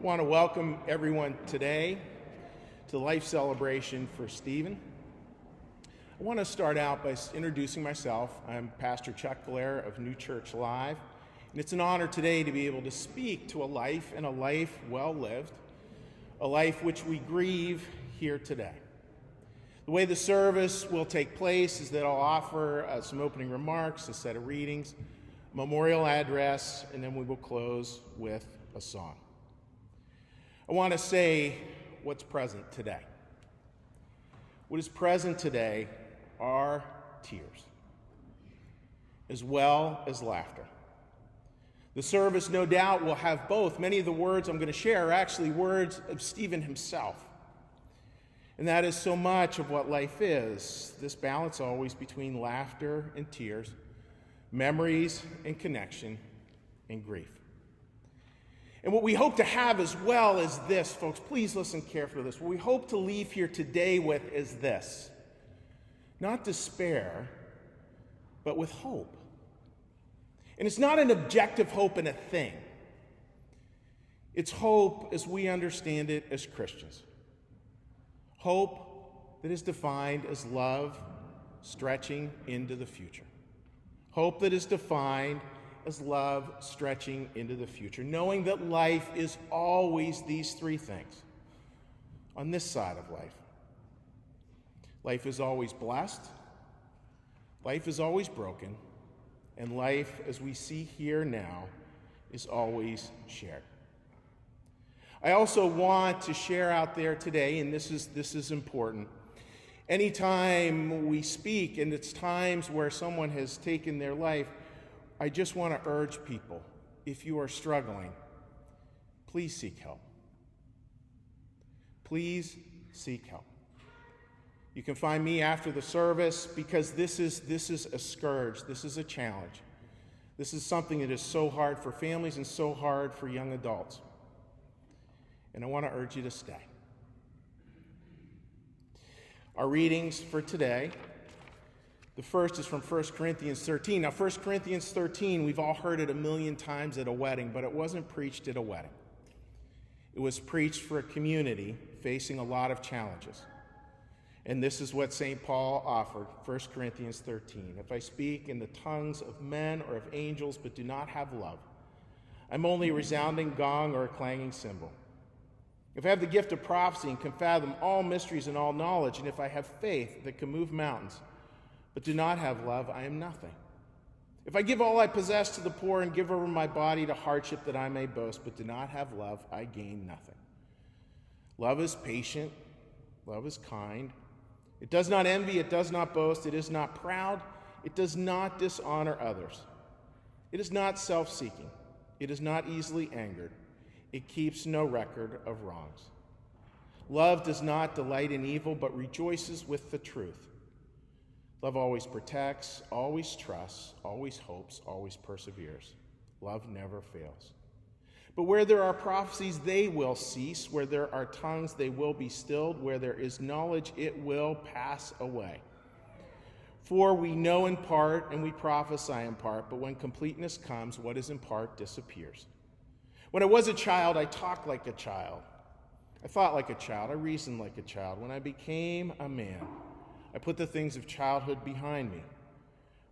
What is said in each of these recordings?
want to welcome everyone today to the life celebration for Stephen. I want to start out by introducing myself. I'm Pastor Chuck Blair of New Church Live, and it's an honor today to be able to speak to a life and a life well lived, a life which we grieve here today. The way the service will take place is that I'll offer some opening remarks, a set of readings, memorial address, and then we will close with a song. I want to say what's present today. What is present today are tears, as well as laughter. The service, no doubt, will have both. Many of the words I'm going to share are actually words of Stephen himself. And that is so much of what life is, this balance always between laughter and tears, memories and connection, and grief. And what we hope to have as well is this, folks, please listen carefully to this. What we hope to leave here today with is this: not despair, but with hope. And it's not an objective hope in a thing. It's hope as we understand it as Christians. Hope that is defined as love stretching into the future. Hope that is defined as love stretching into the future, knowing that life is always these three things on this side of life. Life is always blessed, life is always broken, and life, as we see here now, is always shared. I also want to share out there today, and this is important, anytime we speak, and it's times where someone has taken their life, I just want to urge people, if you are struggling, please seek help. Please seek help. You can find me after the service, because this is a scourge. This is a challenge. This is something that is so hard for families and so hard for young adults. And I want to urge you to stay. Our readings for today, the first is from 1 Corinthians 13. Now, 1 Corinthians 13, we've all heard it a million times at a wedding, but it wasn't preached at a wedding. It was preached for a community facing a lot of challenges. And this is what St. Paul offered, 1 Corinthians 13. If I speak in the tongues of men or of angels but do not have love, I'm only a resounding gong or a clanging cymbal. If I have the gift of prophecy and can fathom all mysteries and all knowledge, and if I have faith that can move mountains, but do not have love, I am nothing. If I give all I possess to the poor and give over my body to hardship that I may boast, but do not have love, I gain nothing. Love is patient. Love is kind. It does not envy. It does not boast. It is not proud. It does not dishonor others. It is not self-seeking. It is not easily angered. It keeps no record of wrongs. Love does not delight in evil, but rejoices with the truth. Love always protects, always trusts, always hopes, always perseveres. Love never fails. But where there are prophecies, they will cease. Where there are tongues, they will be stilled. Where there is knowledge, it will pass away. For we know in part and we prophesy in part, but when completeness comes, what is in part disappears. When I was a child, I talked like a child. I thought like a child. I reasoned like a child. When I became a man, I put the things of childhood behind me.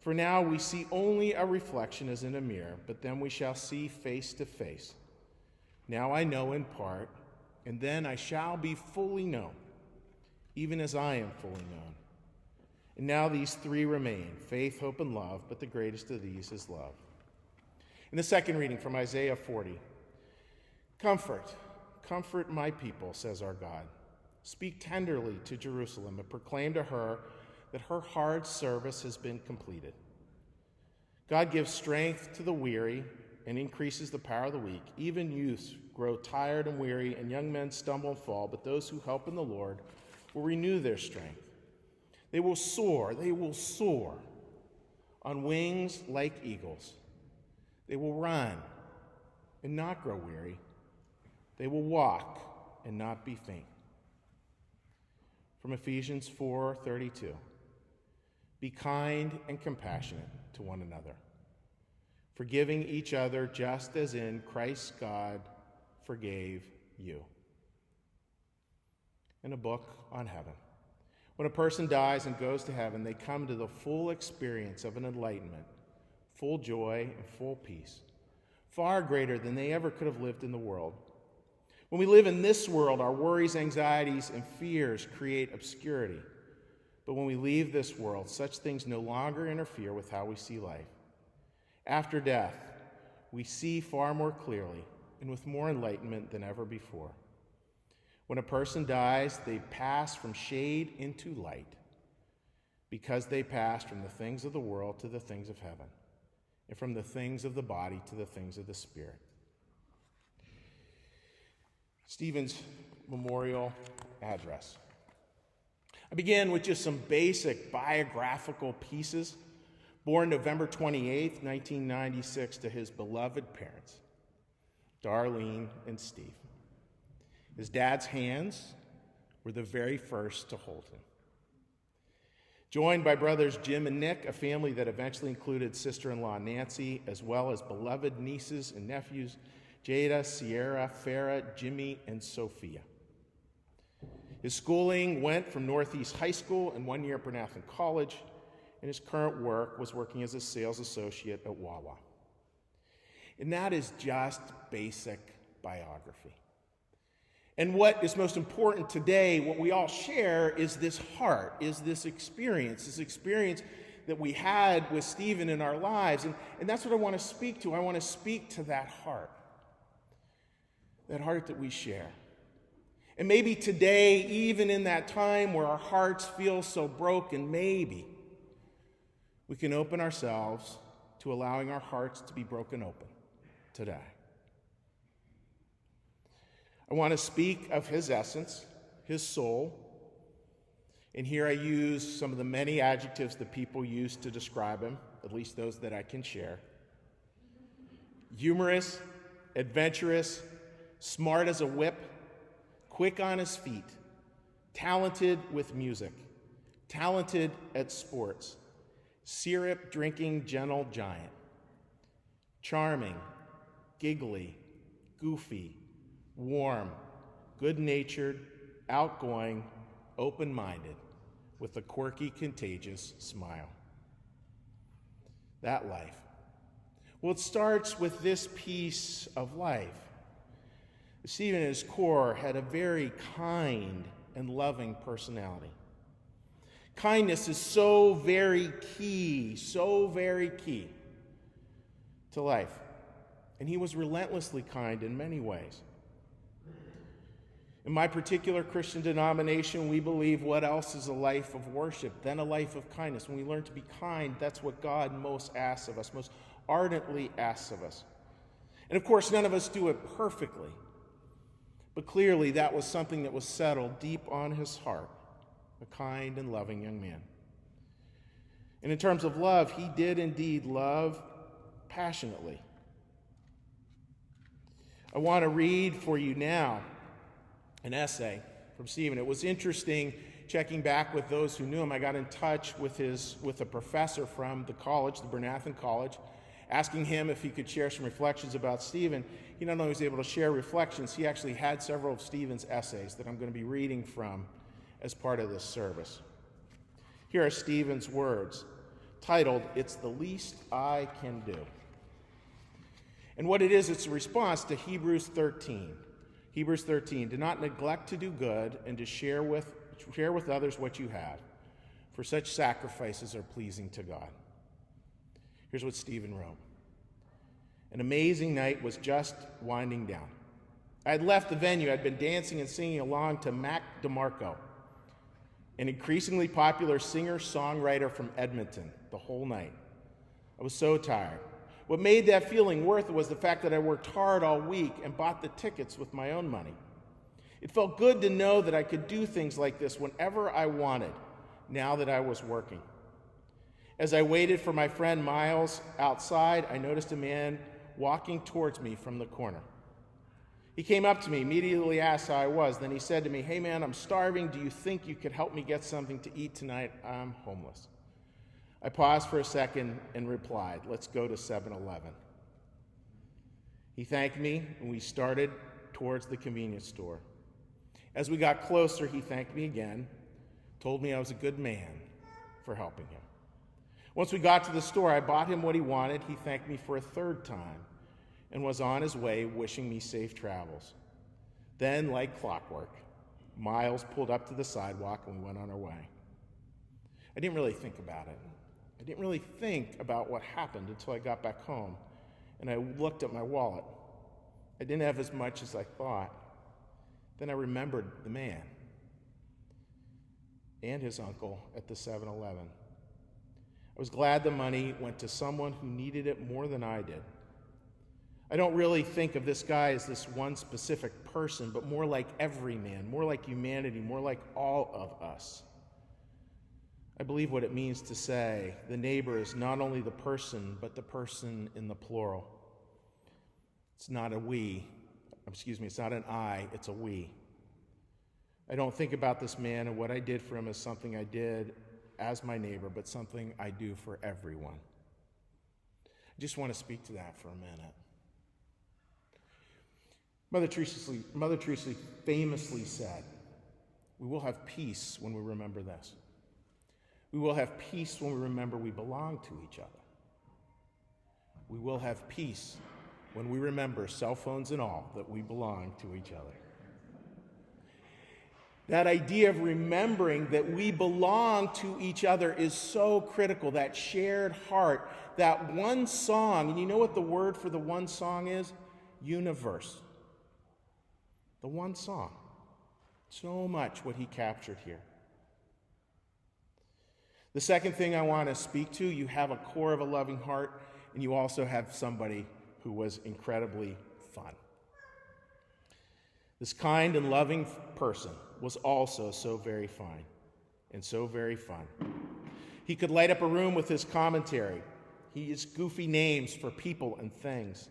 For now we see only a reflection as in a mirror, but then we shall see face to face. Now I know in part, and then I shall be fully known, even as I am fully known. And now these three remain, faith, hope, and love, but the greatest of these is love. In the second reading from Isaiah 40, comfort my people, says our God. Speak tenderly to Jerusalem and proclaim to her that her hard service has been completed. God gives strength to the weary and increases the power of the weak. Even youths grow tired and weary, and young men stumble and fall, but those who hope in the Lord will renew their strength. They will soar on wings like eagles. They will run and not grow weary. They will walk and not be faint. From Ephesians 4:32. Be kind and compassionate to one another, forgiving each other just as in Christ God forgave you. And a book on heaven. When a person dies and goes to heaven, they come to the full experience of an enlightenment, full joy and full peace, far greater than they ever could have lived in the world. When we live in this world, our worries, anxieties, and fears create obscurity. But when we leave this world, such things no longer interfere with how we see life. After death, we see far more clearly and with more enlightenment than ever before. When a person dies, they pass from shade into light because they pass from the things of the world to the things of heaven, and from the things of the body to the things of the spirit. Stephen's memorial address. I began with just some basic biographical pieces. Born November 28th, 1996, to his beloved parents, Darlene and Steve. His dad's hands were the very first to hold him. Joined by brothers Jim and Nick, a family that eventually included sister-in-law Nancy, as well as beloved nieces and nephews, Jada, Sierra, Farah, Jimmy, and Sophia. His schooling went from Northeast High School and 1 year at Bernathen College, and his current work was working as a sales associate at Wawa. And that is just basic biography. And what is most important today, what we all share, is this heart, is this experience that we had with Stephen in our lives. And that's what I want to speak to. I want to speak to that heart that we share. And maybe today, even in that time where our hearts feel so broken, maybe we can open ourselves to allowing our hearts to be broken open today. I want to speak of his essence, his soul, and here I use some of the many adjectives that people use to describe him, at least those that I can share. Humorous, adventurous, smart as a whip, quick on his feet, talented with music, talented at sports, syrup-drinking gentle giant, charming, giggly, goofy, warm, good-natured, outgoing, open-minded, with a quirky, contagious smile. That life. Well, it starts with this piece of life. Stephen, at his core, had a very kind and loving personality. Kindness is so very key to life. And he was relentlessly kind in many ways. In my particular Christian denomination, we believe what else is a life of worship than a life of kindness. When we learn to be kind, that's what God most asks of us, most ardently asks of us. And of course, none of us do it perfectly. But clearly, that was something that was settled deep on his heart, a kind and loving young man. And in terms of love, he did indeed love passionately. I want to read for you now an essay from Stephen. It was interesting checking back with those who knew him. I got in touch with a professor from the college, the Bernathen College, asking him if he could share some reflections about Stephen. He not only was able to share reflections, he actually had several of Stephen's essays that I'm going to be reading from as part of this service. Here are Stephen's words, titled, "It's the Least I Can Do." And what it is, it's a response to Hebrews 13. Hebrews 13, "Do not neglect to do good and to share with others what you have, for such sacrifices are pleasing to God." Here's what Stephen wrote. An amazing night was just winding down. I had left the venue. I'd been dancing and singing along to Mac DeMarco, an increasingly popular singer-songwriter from Edmonton, the whole night. I was so tired. What made that feeling worth it was the fact that I worked hard all week and bought the tickets with my own money. It felt good to know that I could do things like this whenever I wanted, now that I was working. As I waited for my friend Miles outside, I noticed a man walking towards me from the corner. He came up to me, immediately asked how I was. Then he said to me, "Hey man, I'm starving. Do you think you could help me get something to eat tonight? I'm homeless." I paused for a second and replied, "Let's go to 7-Eleven." He thanked me, and we started towards the convenience store. As we got closer, he thanked me again, told me I was a good man for helping him. Once we got to the store, I bought him what he wanted. He thanked me for a third time and was on his way, wishing me safe travels. Then, like clockwork, Miles pulled up to the sidewalk and we went on our way. I didn't really think about it. I didn't really think about what happened until I got back home and I looked at my wallet. I didn't have as much as I thought. Then I remembered the man and his uncle at the 7-Eleven. I was glad the money went to someone who needed it more than I did. I don't really think of this guy as this one specific person, but more like every man, more like humanity, more like all of us. I believe what it means to say the neighbor is not only the person, but the person in the plural. It's not a we, it's not an I, it's a we. I don't think about this man and what I did for him as something I did as my neighbor, but something I do for everyone. I just want to speak to that for a minute. Mother Teresa famously said, "We will have peace when we remember this. We will have peace when we remember we belong to each other. We will have peace when we remember, cell phones and all, that we belong to each other." That idea of remembering that we belong to each other is so critical, that shared heart, that one song. And you know what the word for the one song is? Universe. The one song. So much what he captured here. The second thing I want to speak to, you have a core of a loving heart, and you also have somebody who was incredibly fun. This kind and loving person was also so very fine and so very fun. He could light up a room with his commentary. He used goofy names for people and things.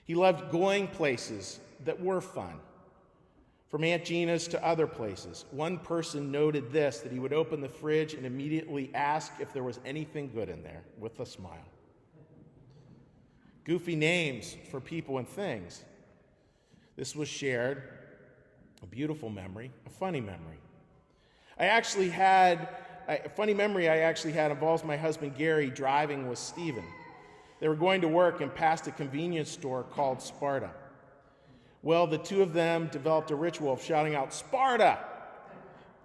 He loved going places that were fun, from Aunt Gina's to other places. One person noted this, that he would open the fridge and immediately ask if there was anything good in there, with a smile. Goofy names for people and things. This was shared, a beautiful memory, a funny memory. A funny memory I actually had involves my husband Gary driving with Stephen. They were going to work and passed a convenience store called Sparta. Well, the two of them developed a ritual of shouting out, "Sparta!"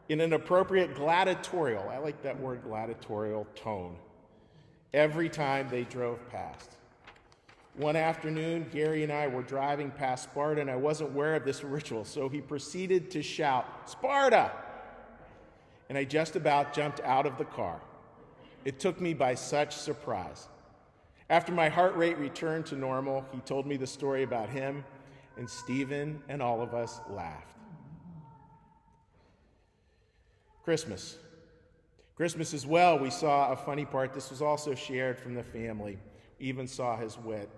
in an appropriate gladiatorial, I like that word, gladiatorial tone, every time they drove past. One afternoon, Gary and I were driving past Sparta, and I wasn't aware of this ritual, so he proceeded to shout, "Sparta!" And I just about jumped out of the car. It took me by such surprise. After my heart rate returned to normal, he told me the story about him, and Stephen and all of us laughed. Christmas as well, we saw a funny part. This was also shared from the family. We even saw his wit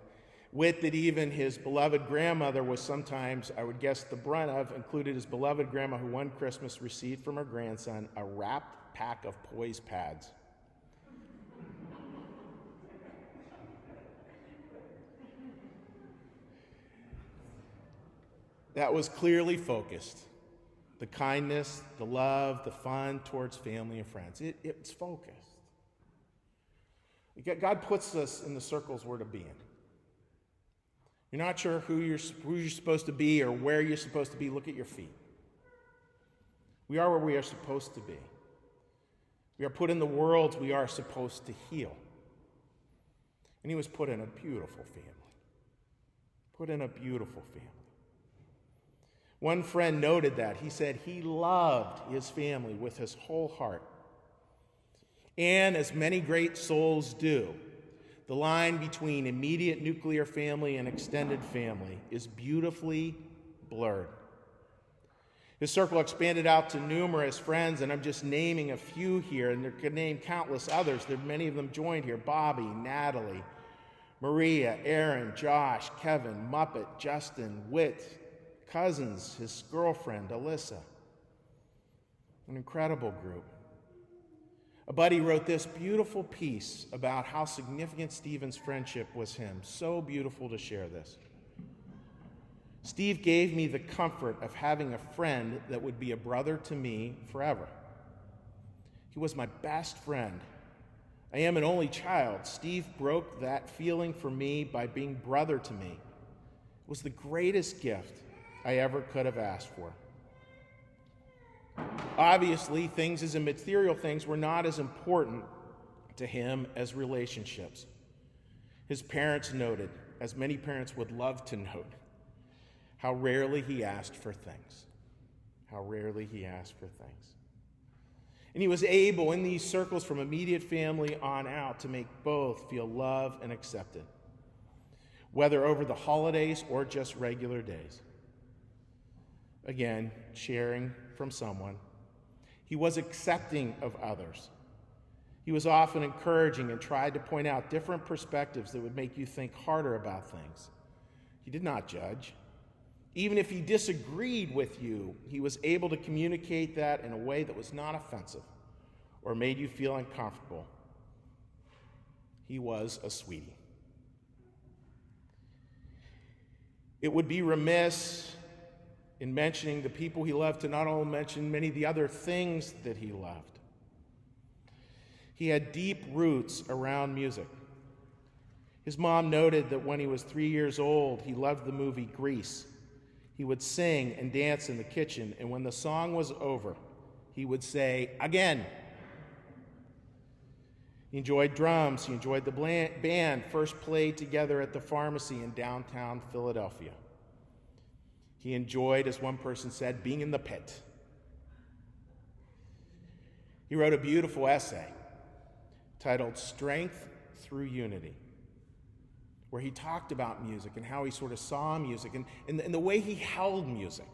that even his beloved grandmother was sometimes, I would guess, the brunt of, included his beloved grandma, who one Christmas received from her grandson a wrapped pack of poise pads. That was clearly focused. The kindness, the love, the fun towards family and friends. It's focused. God puts us in the circles we're to be in. You're not sure who you're supposed to be or where you're supposed to be. Look at your feet. We are where we are supposed to be. We are put in the worlds we are supposed to heal. And he was put in a beautiful family. Put in a beautiful family. One friend noted that. He said he loved his family with his whole heart. And as many great souls do, the line between immediate nuclear family and extended family is beautifully blurred. His circle expanded out to numerous friends, and I'm just naming a few here, and there could name countless others. There are many of them joined here: Bobby, Natalie, Maria, Aaron, Josh, Kevin, Muppet, Justin, Whit, cousins, his girlfriend, Alyssa. An incredible group. A buddy wrote this beautiful piece about how significant Stephen's friendship was him. So beautiful to share this. Steve gave me the comfort of having a friend that would be a brother to me forever. He was my best friend. I am an only child. Steve broke that feeling for me by being brother to me. It was the greatest gift I ever could have asked for. Obviously, things as in material things were not as important to him as relationships. His parents noted, as many parents would love to note, how rarely he asked for things. How rarely he asked for things. And he was able, in these circles from immediate family on out, to make both feel loved and accepted, whether over the holidays or just regular days. Again, sharing from someone. He was accepting of others. He was often encouraging and tried to point out different perspectives that would make you think harder about things. He did not judge. Even if he disagreed with you, he was able to communicate that in a way that was not offensive or made you feel uncomfortable. He was a sweetie. It would be remiss in mentioning the people he loved to not only mention many of the other things that he loved. He had deep roots around music. His mom noted that when he was 3 years old, he loved the movie Grease. He would sing and dance in the kitchen, and when the song was over, he would say, "Again." He enjoyed drums. He enjoyed the band first played together at the pharmacy in downtown Philadelphia. He enjoyed, as one person said, being in the pit. He wrote a beautiful essay titled "Strength Through Unity," where he talked about music and how he sort of saw music and the way he held music.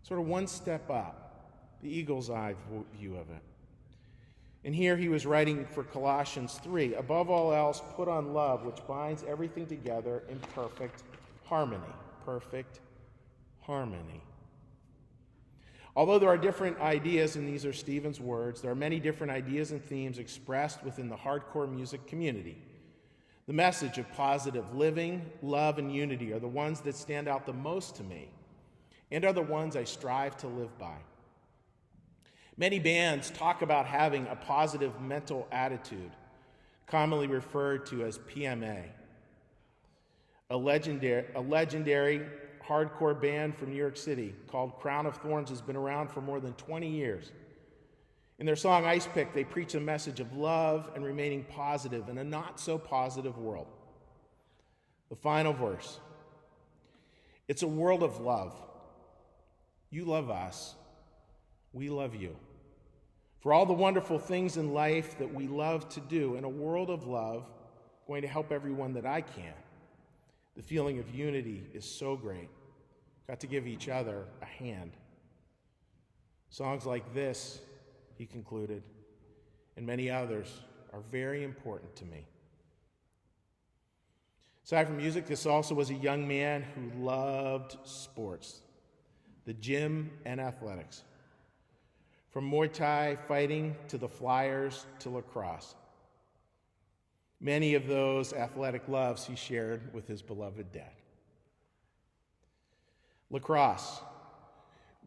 Sort of one step up, the eagle's eye view of it. And here he was writing for Colossians 3, "Above all else, put on love, which binds everything together in perfect harmony." Perfect harmony. Although there are different ideas, and these are Stephen's words, there are many different ideas and themes expressed within the hardcore music community. The message of positive living, love, and unity are the ones that stand out the most to me and are the ones I strive to live by. Many bands talk about having a positive mental attitude, commonly referred to as PMA. A legendary hardcore band from New York City called Crown of Thorns has been around for more than 20 years. In their song Ice Pick, they preach a message of love and remaining positive in a not-so-positive world. The final verse. It's a world of love. You love us. We love you. For all the wonderful things in life that we love to do, in a world of love, going to help everyone that I can. The feeling of unity is so great. Got to give each other a hand. Songs like this, he concluded, and many others are very important to me. Aside from music, this also was a young man who loved sports, the gym and athletics. From Muay Thai fighting to the Flyers to lacrosse. Many of those athletic loves he shared with his beloved dad. Lacrosse.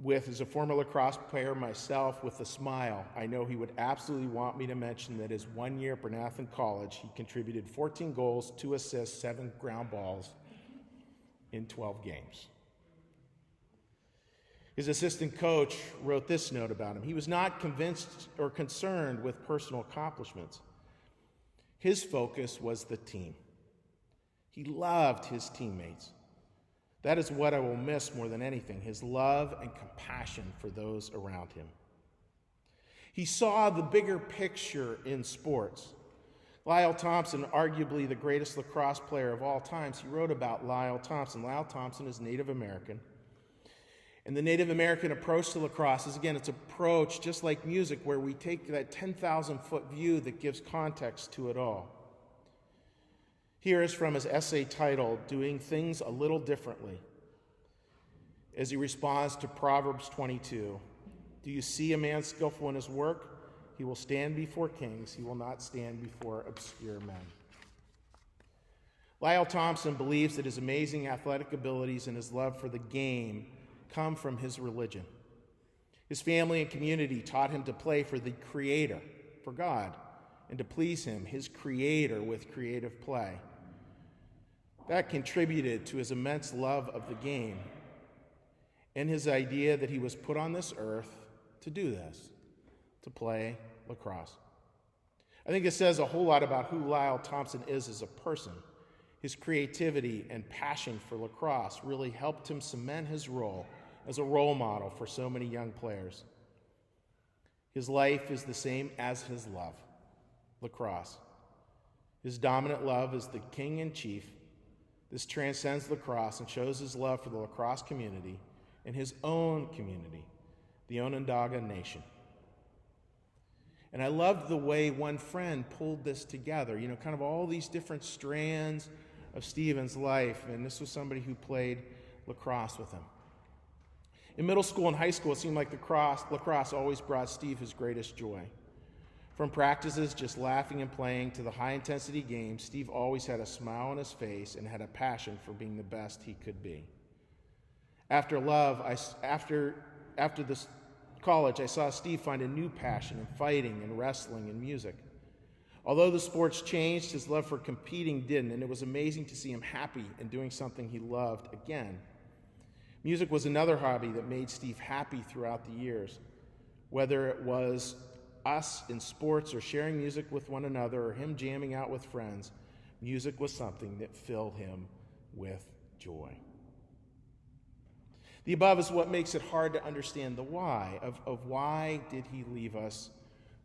As a former lacrosse player myself, with a smile, I know he would absolutely want me to mention that his 1 year at Bernathen College, he contributed 14 goals, 2 assists, 7 ground balls in 12 games. His assistant coach wrote this note about him. He was not convinced or concerned with personal accomplishments. His focus was the team. He loved his teammates. That is what I will miss more than anything, his love and compassion for those around him. He saw the bigger picture in sports. Lyle Thompson, arguably the greatest lacrosse player of all times, he wrote about Lyle Thompson. Lyle Thompson is Native American. And the Native American approach to lacrosse is, again, it's an approach just like music where we take that 10,000-foot view that gives context to it all. Here is from his essay titled, "Doing Things a Little Differently," as he responds to Proverbs 22. "Do you see a man skillful in his work? He will stand before kings. He will not stand before obscure men." Lyle Thompson believes that his amazing athletic abilities and his love for the game come from his religion. His family and community taught him to play for the Creator, for God, and to please him, his Creator, with creative play. That contributed to his immense love of the game and his idea that he was put on this earth to do this, to play lacrosse. I think it says a whole lot about who Lyle Thompson is as a person. His creativity and passion for lacrosse really helped him cement his role as a role model for so many young players. His life is the same as his love, lacrosse. His dominant love is the king in chief. This transcends lacrosse and shows his love for the lacrosse community and his own community, the Onondaga Nation. And I loved the way one friend pulled this together, kind of all these different strands of Stephen's life, and this was somebody who played lacrosse with him. In middle school and high school, it seemed like lacrosse always brought Steve his greatest joy. From practices, just laughing and playing, to the high-intensity games, Steve always had a smile on his face and had a passion for being the best he could be. After this college, I saw Steve find a new passion in fighting and wrestling and music. Although the sports changed, his love for competing didn't, and it was amazing to see him happy and doing something he loved again. Music was another hobby that made Steve happy throughout the years. Whether it was us in sports or sharing music with one another or him jamming out with friends, music was something that filled him with joy. The above is what makes it hard to understand the why of why did he leave us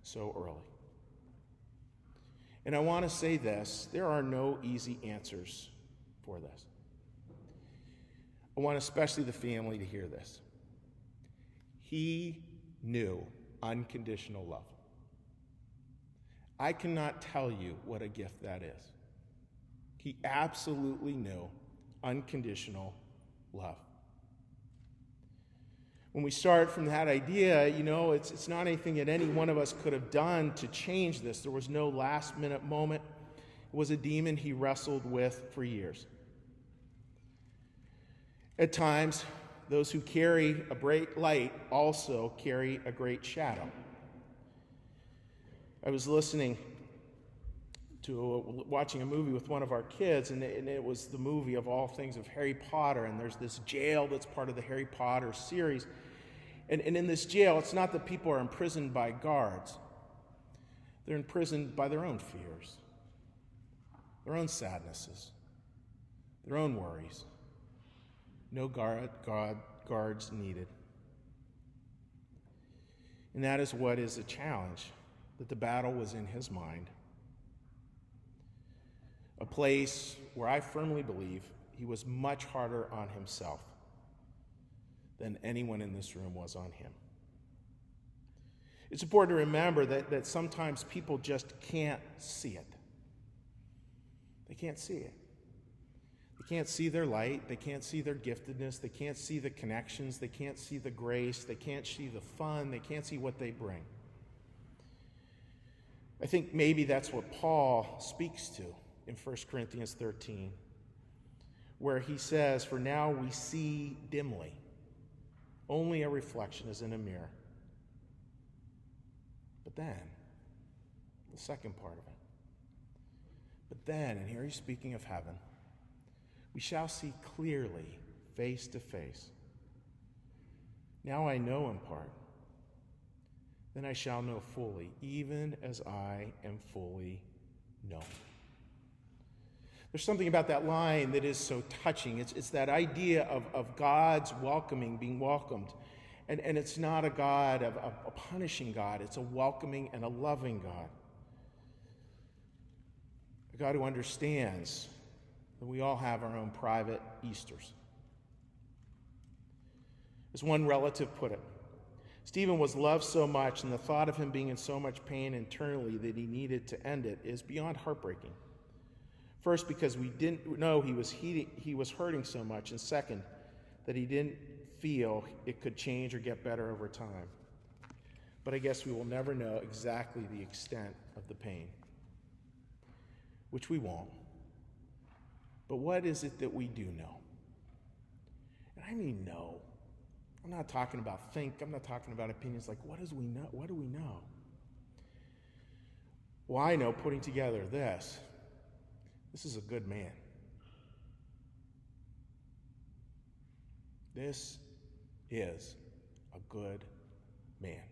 so early. And I want to say this, there are no easy answers for this. I want especially the family to hear this. He knew unconditional love. I cannot tell you what a gift that is. He absolutely knew unconditional love. When we start from that idea, it's not anything that any one of us could have done to change this. There was no last-minute moment. It was a demon he wrestled with for years. At times, those who carry a bright light also carry a great shadow. I was watching a movie with one of our kids, and it was the movie of all things of Harry Potter, and there's this jail that's part of the Harry Potter series. And in this jail, it's not that people are imprisoned by guards. They're imprisoned by their own fears, their own sadnesses, their own worries. No guards needed. And that is what is a challenge, that the battle was in his mind. A place where I firmly believe he was much harder on himself than anyone in this room was on him. It's important to remember that sometimes people just can't see it. They can't see it. They can't see their light. They can't see their giftedness. They can't see the connections. They can't see the grace. They can't see the fun. They can't see what they bring. I think maybe that's what Paul speaks to in 1 Corinthians 13, where he says, "For now we see dimly. Only a reflection is in a mirror." But then, the second part of it. But then, and here he's speaking of heaven, we shall see clearly, face to face. Now I know in part, then I shall know fully, even as I am fully known. There's something about that line that is so touching. It's that idea of God's welcoming, being welcomed. And it's not a God of a punishing God. It's a welcoming and a loving God. A God who understands that we all have our own private Easters. As one relative put it, Stephen was loved so much, and the thought of him being in so much pain internally that he needed to end it is beyond heartbreaking. First, because we didn't know he was hurting so much, and second, that he didn't feel it could change or get better over time. But I guess we will never know exactly the extent of the pain, which we won't. But what is it that we do know? And I mean know. I'm not talking about think. I'm not talking about opinions. Like, what do we know? What do we know? Well, I know, putting together this is a good man. This is a good man.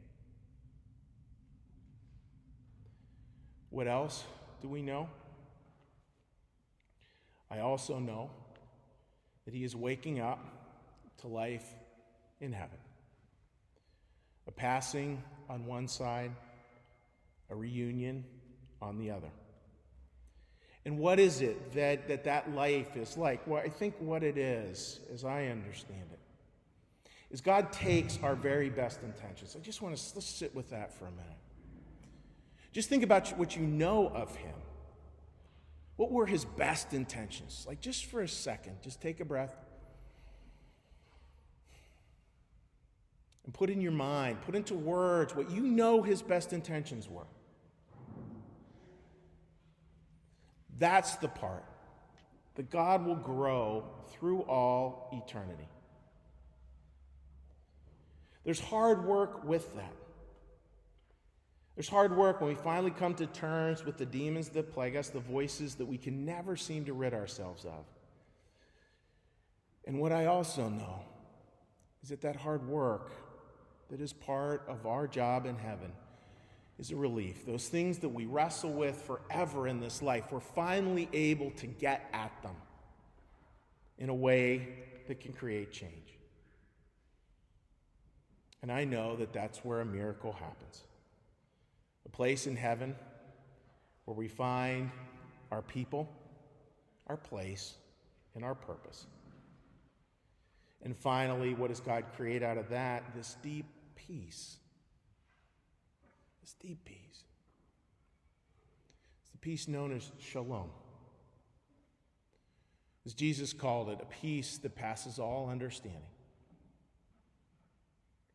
What else do we know? I also know that he is waking up to life in heaven. A passing on one side, a reunion on the other. And what is it that life is like? Well, I think what it is, as I understand it, is God takes our very best intentions. I just want to let's sit with that for a minute. Just think about what you know of him. What were his best intentions? Like, just for a second, just take a breath and put in your mind, put into words what you know his best intentions were. That's the part that God will grow through all eternity. There's hard work with that. There's hard work when we finally come to terms with the demons that plague us, the voices that we can never seem to rid ourselves of. And what I also know is that hard work that is part of our job in heaven is a relief. Those things that we wrestle with forever in this life, we're finally able to get at them in a way that can create change. And I know that that's where a miracle happens. A place in heaven where we find our people, our place, and our purpose. And finally, what does God create out of that? This deep peace. This deep peace. It's the peace known as shalom. As Jesus called it, a peace that passes all understanding.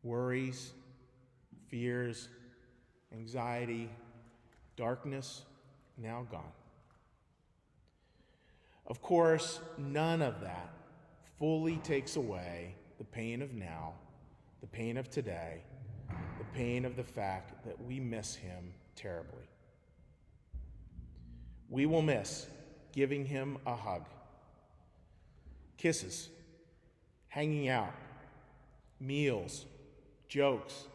Worries, fears, anxiety, darkness, now gone. Of course, none of that fully takes away the pain of now, the pain of today, the pain of the fact that we miss him terribly. We will miss giving him a hug, kisses, hanging out, meals, jokes,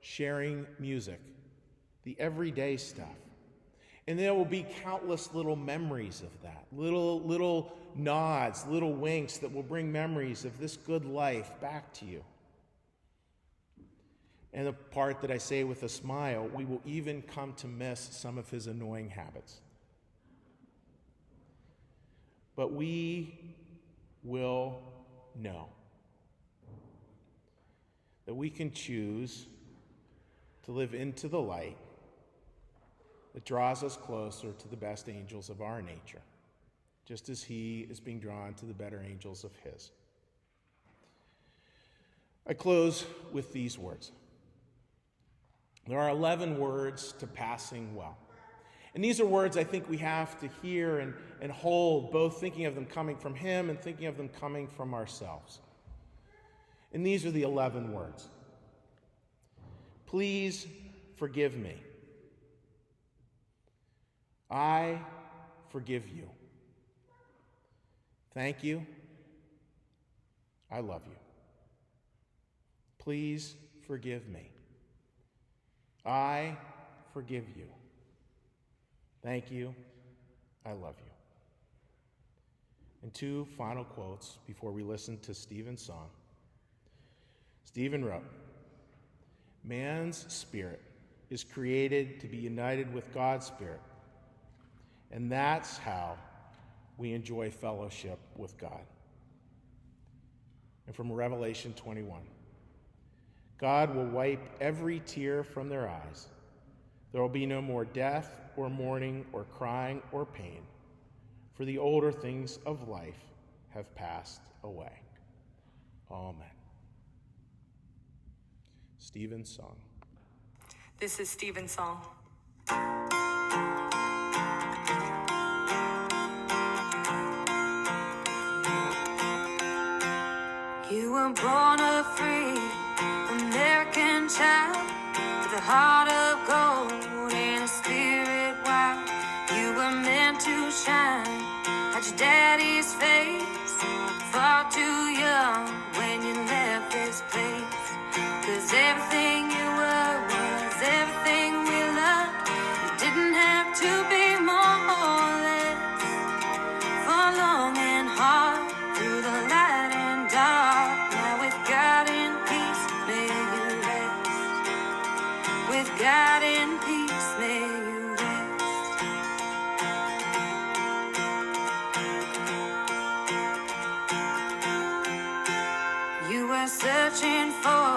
sharing music, the everyday stuff. And there will be countless little memories of that, little nods, little winks that will bring memories of this good life back to you. And the part that I say with a smile, we will even come to miss some of his annoying habits. But we will know that we can choose to live into the light that draws us closer to the best angels of our nature, just as he is being drawn to the better angels of his. I close with these words. There are 11 words to passing well. And these are words I think we have to hear and hold, both thinking of them coming from him and thinking of them coming from ourselves. And these are the 11 words. Please forgive me. I forgive you. Thank you. I love you. Please forgive me. I forgive you. Thank you. I love you. And two final quotes before we listen to Stephen's song. Stephen wrote, "Man's spirit is created to be united with God's spirit, and that's how we enjoy fellowship with God." And from Revelation 21, God will wipe every tear from their eyes. There will be no more death or mourning or crying or pain, for the older things of life have passed away. Amen. Stephen's song. This is Stephen's song. were born a free American child with a heart of gold and a spirit wild. You were meant to shine at your daddy's face, far too young when you left this place. 'Cause everything you were was everything we loved. You didn't have to be more or less. For long and hard, through the light and dark. Now with God in peace, may you rest. With God in peace, may you rest. You were searching for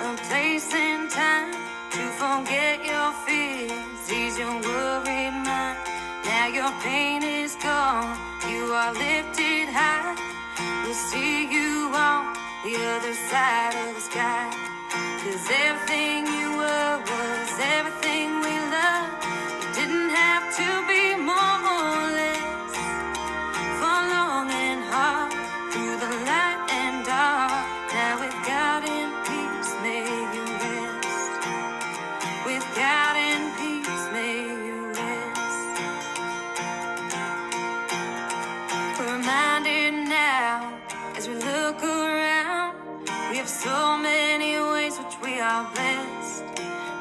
a place and time to forget your fears, ease your worried mind. Now your pain is gone, you are lifted high. We'll see you on the other side of the sky. 'Cause everything you were was everything we loved. You didn't have to be more or less. For long and hard, through the light and dark. Now with God in peace, may you rest. With God in peace, may you rest. We're reminded now, as we look around, we have so many ways which we are blessed.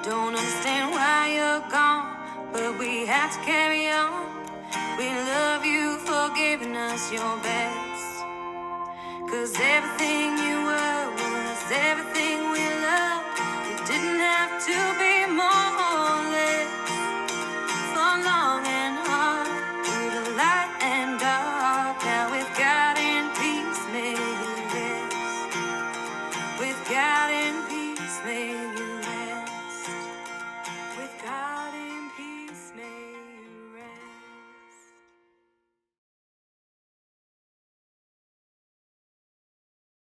Don't understand why you're gone, but we have to carry on. We love you for giving us your best. 'Cause everything you were